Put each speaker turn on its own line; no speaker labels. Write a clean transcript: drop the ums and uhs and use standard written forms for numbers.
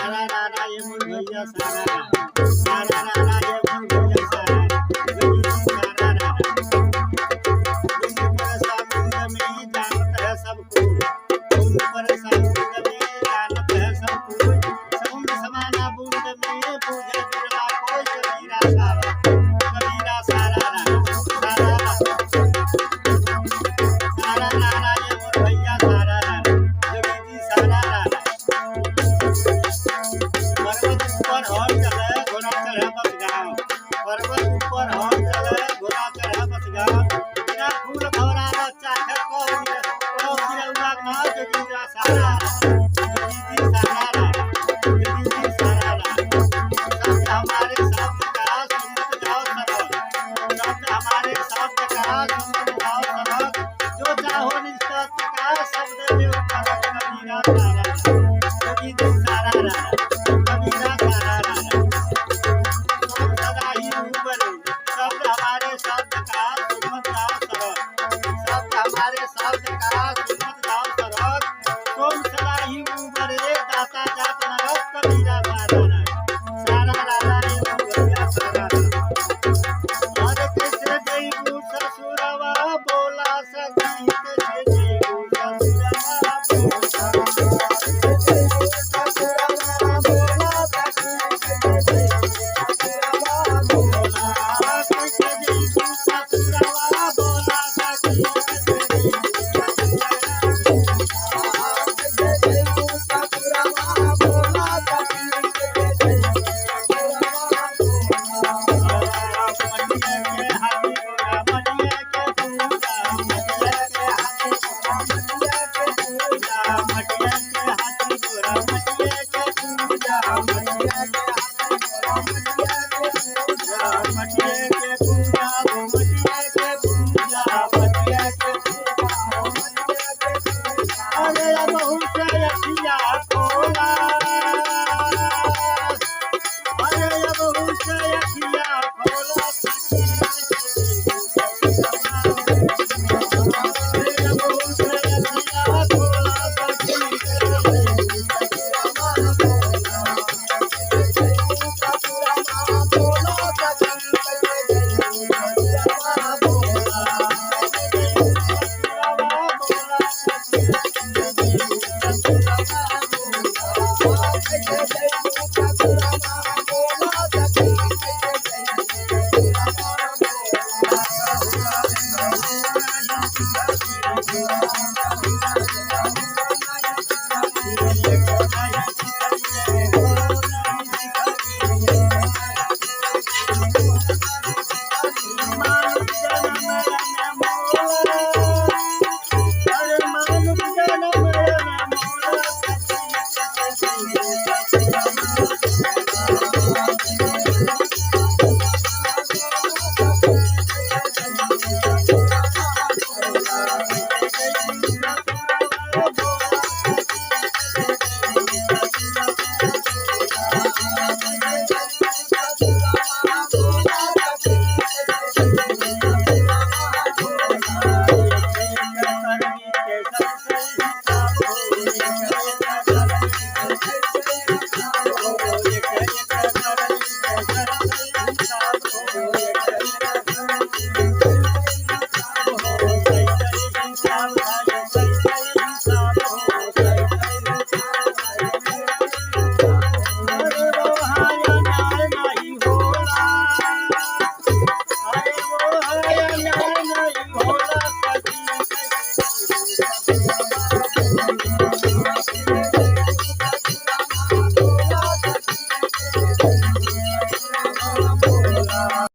सारा रारा ये मोर भैया सारा रारा सारा रारा ये मोर भैया सारा जगी जी सारा रारा तुम पर सामुंड में जानत है सबको तुम पर सामुंड में जानत है सबको समुद्र समाना बूंद में बूझे बिरला कोई कबीरा सारा रारा सारा रारा सारा रारा ये मोर भैया सारा रारा जगी जी सारा रारा पर्वत ऊपर हर चले घोड़ा चढ़े बस गाँव पर्वत ऊपर हर चले घोड़ा चढ़े बस गाँव बिना फूल भवरा चाहे कहो गिरौला ना जगी जा सारा जगी जी सारा जगी जी सारा शब्द हमारे शब्द का सुनत जाओ सरल शब्द हमारे शब्द का सुनत जाओ सरल जो चाहो निश्चित का शब्द में फरक कबीरा सारा जगी जी सारा कबीरा सारा तुम सदा ही रूबरू शब्द हमारे शब्द का सुनत जाओ सरल शब्द हमारे शब्द का सुनत जाओ सरल तुम सदा ही रूबरू दाता जात नरक कबीरा सारा सारा रारा ये भैया सारा और कैसे जईबू ससुरवा बोला सखी कैसे जईबू ससुरवा